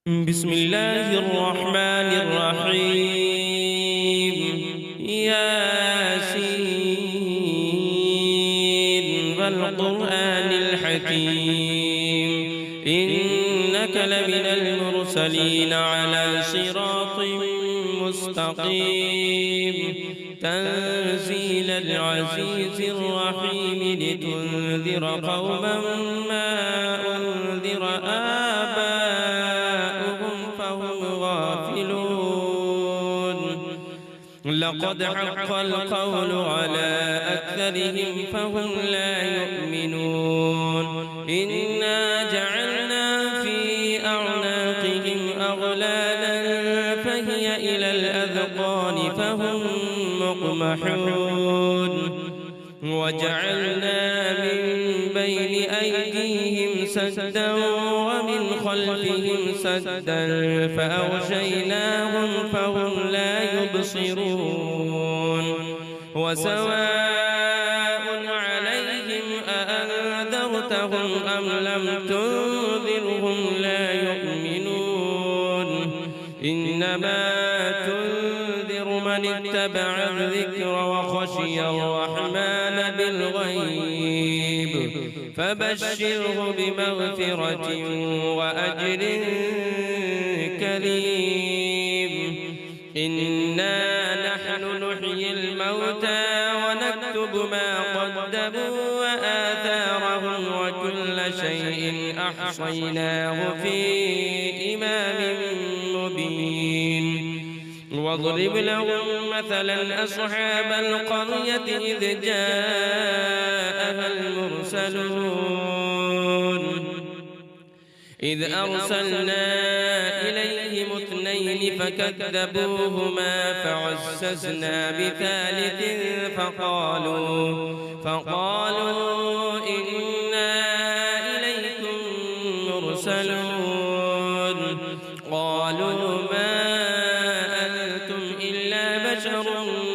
بسم الله الرحمن الرحيم. ياسين والقرآن الحكيم إنك لمن المرسلين على صراط مستقيم تنزيل العزيز الرحيم لتنذر قوما ما أنذر آباؤهم فهم غافلون. لقد حق القول على أكثرهم فهم لا يؤمنون. إنا جعلنا في أعناقهم أغلالا فهي إلى الأذقان فهم مقمحون. وجعلنا من بين أيديهم سدا ومن خلفهم سدا فأغشيناهم فهم لا يبصرون. وسواء عليهم أأنذرتهم أم لم تنذرهم لا يؤمنون. إنما تنذر من اتبع الذكر وخشي الرحمن بالغيب فبشره بمغفرة وأجر كريم. إنا نحن نحيي الموتى ونكتب ما قدموا وآثارهم وكل شيء أحصيناه في إمام مبين. واضرب لهم مثلا أصحاب القرية إذ جاءها المرسلون إذ أرسلنا إليهم اثنين فكذبوهما فعززنا بثالث فقالوا إنا إليكم مرسلون. قالوا ما أنتم إلا بشر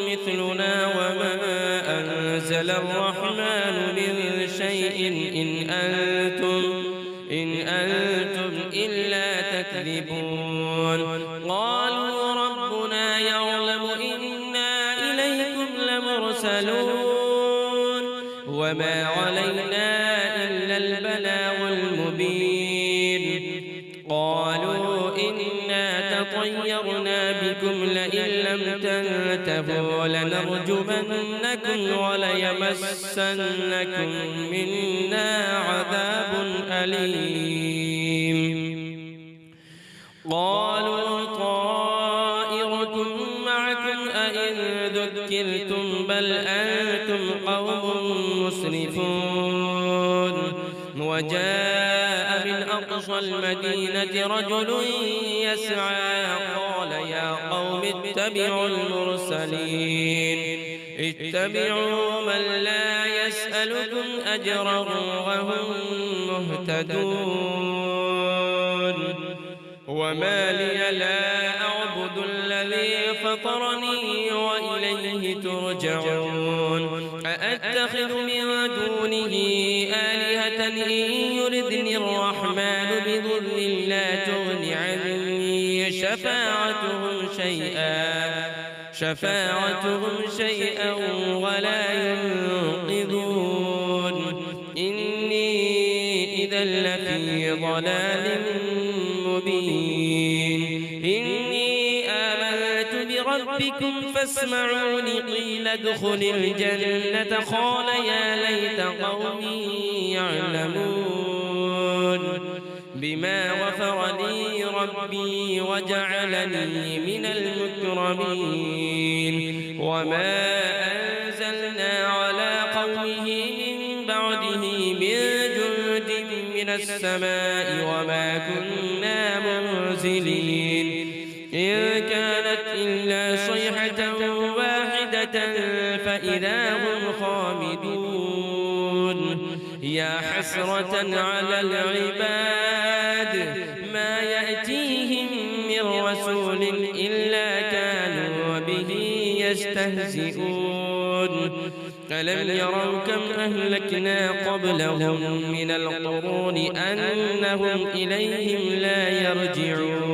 مثلنا وما أنزل الرحمن من شيء إن أنتم إلا تكذبون. قالوا ربنا يعلم إنا إليكم لمرسلون وما علينا إلا البلاغ المبين. قالوا إنا تطيرنا بكم لئن لم تنتهوا لنرجمنكم وليمسنكم منا عذاب أليم. قالوا طائركم معكم أئن ذكرتم بل أنتم قوم مسرفون. وجاء من أقصى المدينة رجل يسعى قال يا قوم اتبعوا المرسلين اتبعوا من لا يسألكم أجرا وهم مهتدون. وما لي لا أعبد الذي فطرني وإليه ترجعون. أأتخذ من دونه آلهة إن يردني الرحمن بضر لا تغن عني شفاعتهم شيئا ولا ينقذون. إني إذا لفي ضلال مبين. إني آمنت بربكم فاسمعون قيل ادخل الجنة قال يا ليت قومي يعلمون بما غفر لي ربي وجعلني من المكرمين. وما أنزلنا على قومه من بعده من جند من السماء وما كنا منزلين. إن كانت إلا صيحة واحدة فإذا هم خامدون. يا حسرة على العباد ما يأتيهم من رسول إلا كانوا به يستهزئون. ألم يروا كم أهلكنا قبلهم من القرون أنهم إليهم لا يرجعون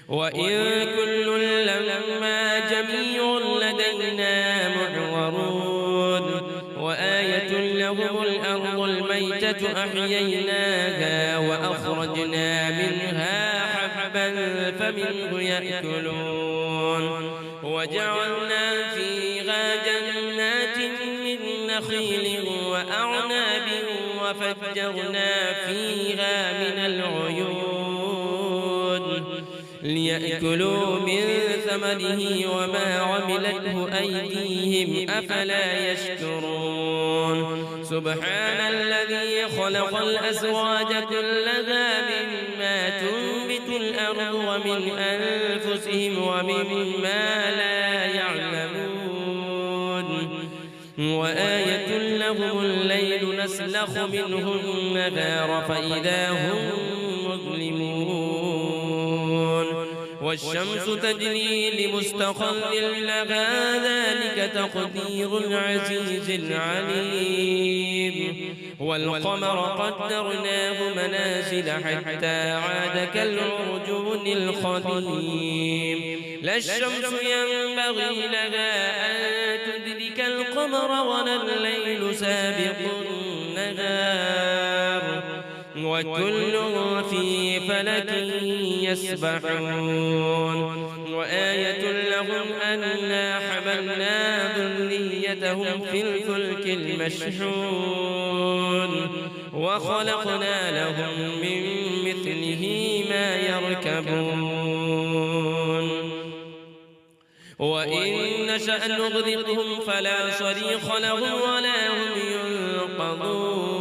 وإن كل لما جميع لدينا محضرون وآية لهم الأرض الميتة أحييناها وأخرجنا منها حبا فمنه يأكلون وجعلنا فيها جنات من نخيل وأعناب وفجرنا فيها من العيون ليأكلوا من ثمره وما عملته أيديهم أفلا يشكرون سبحان الذي خلق الأزواج كلها مما تنبت الأرض ومن أنفسهم ومما لا يعلمون وآية لهم الليل نسلخ منه النهار فإذا هم مظلمون والشمس تجري لمستقر لها ذلك تقدير العزيز العليم والقمر قدرناه منازل حتى عاد كالعرجون القديم لا الشمس ينبغي لها أن تدرك القمر ولا الليل سابق النهار وكل في فلك يسبحون وآية لهم أنا حملنا ذريتهم في الفلك المشحون وخلقنا لهم من مثله ما يركبون وإن نشأ نغرقهم فلا صريخ لهم ولا هم ينقذون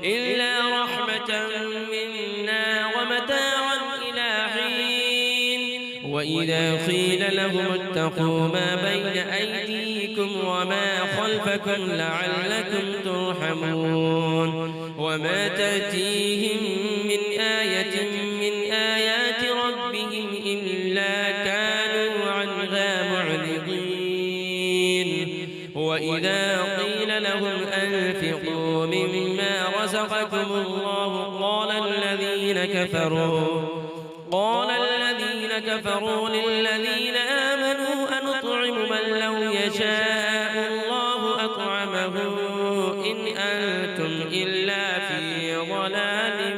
إلا رحمة منا ومتاعا إلى حين وإذا قيل لهم اتقوا ما بين أيديكم وما خلفكم لعلكم ترحمون وما تأتيهم من آية من آيات ربهم إلا كانوا عنها معرضين وإذا قيل لهم أنفقوا مما رزقكم الله قال الذين كفروا للذين آمنوا أنطعم من لو يشاء الله أطعمه إن أنتم إلا في ضلال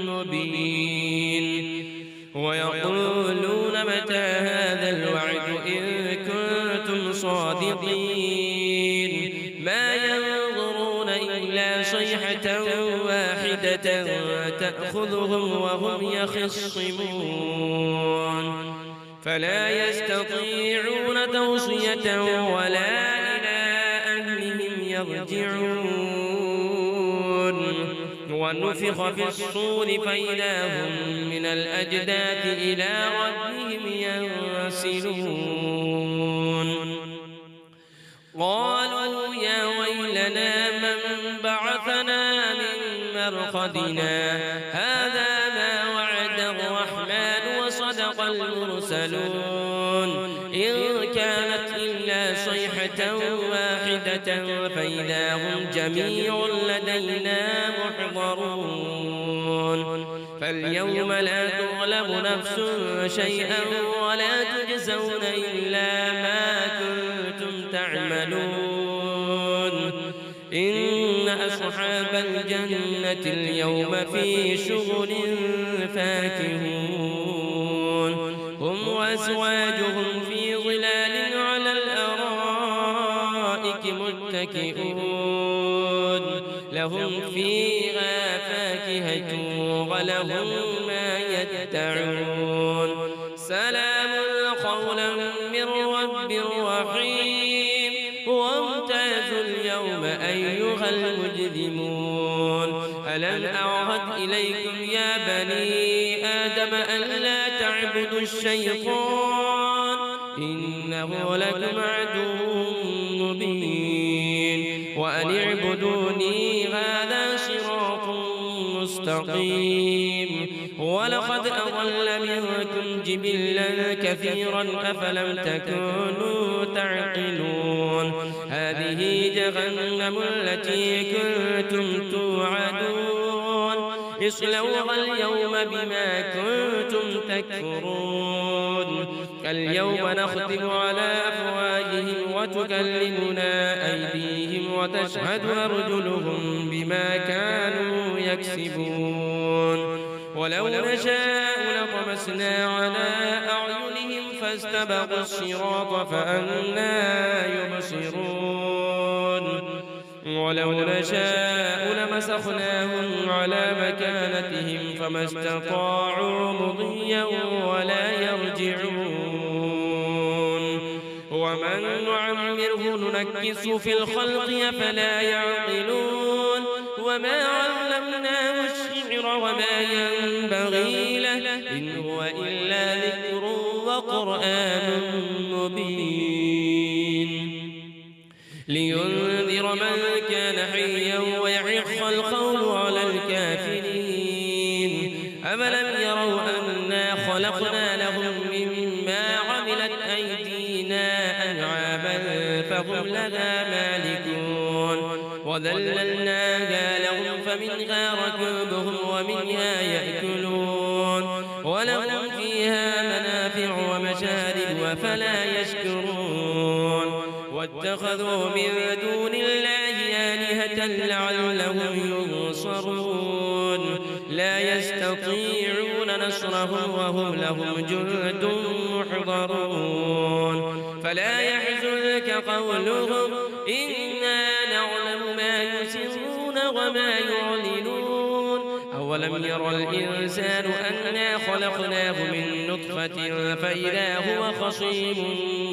مبين ويقولون متى هذا الوعد إن كنتم صادقين ما ينظرون إلا صيحة واحدة تأخذهم وهم يخصمون فلا يستطيعون توصية ولا إلى أهلهم يرجعون ونفخ في الصور فإذا هم من الأجداث إلى ربهم ينسلون قالوا يا ويلنا من بعثنا من مرقدنا هذا ما وعد الرحمن وصدق المرسلون إن كانت إلا صيحة واحدة فإذا هم جميع لدينا محضرون فاليوم لا تظلم نفس شيئا ولا تجزون إلا ما كنتم تعملون إن أصحاب الجنة اليوم في شغل فاكهون هم وأزواجهم في ظلال على الأرائك متكئون لهم فيها فاكهة ولهم ما يدعون سلام قولا من رب رحيم وامتازوا اليوم أيها المجرمون ألم أعهد إليكم يا بني آدم ألا تعبدوا الشيطان إنه لكم عدو مبين وأن اعبدوني هذا صراط مستقيم ولقد أضل منكم جبلا كثيرا أفلم تكونوا تعقلون هذه جهنم التي كنتم توعدون اصلوها اليوم بما كنتم تكفرون اليوم نختم على أفواههم وتكلمنا أيديهم وتشهد أرجلهم بما كانوا يكسبون ولو نشاء لطمسنا على أعينهم فاستبقوا الصراط فأنى يبصرون ولو نشاء لمسخناهم على مكانتهم فما استطاعوا مضيا ولا يرجعون ومن نعمره ننكسه في الخلق أفلا يعقلون وما علمناه الشعر وما ينبغي له إن هو إلا ذكر وقرآن مبين لينذر من كان حيا ويحق القول على الكافرين أفلم يروا أنا خلقنا لهم مما عملت أيدينا أنعاما فهم لها مالكون وذللناها لهم فمنها ركوبهم ومنها يأكلون ولهم فيها منافع ومشارب أفلا يشكرون واتخذوا من دون الله آلهة لعلهم ينصرون لا يستطيعون نصرهم وهم لهم جند محضرون فلا يحزنك قولهم إنا نعلم ما يسرون وما يعلنون أولم ير الإنسان أنا خلقناه من نطفة فإذا هو خصيم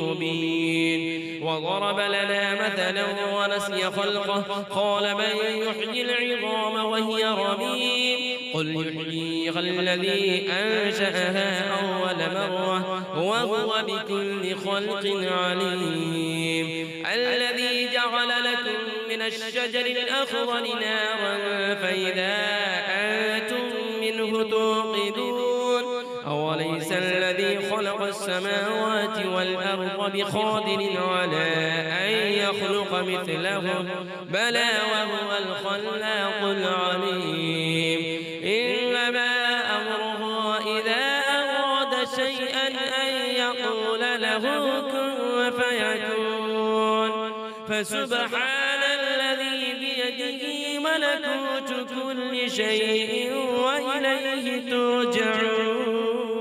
مبين وضرب لنا مثلا ونسي خلقه قال من يحيي العظام وهي رميم قل يحييها الذي أنشأها أول مرة وهو بكل خلق عليم الذي جعل لكم من الشجر الأخضر نارا فإذا أنتم منه توقدون أوليس الذي خلق السماوات والأرض بقادر على أن يخلق مثلهم بلى وهو الخلاق العليم إنما أمره إذا أراد شيئا أن يقول له كن فيكون فسبحان الذي بيده ملكوت كل شيء وإليه ترجعون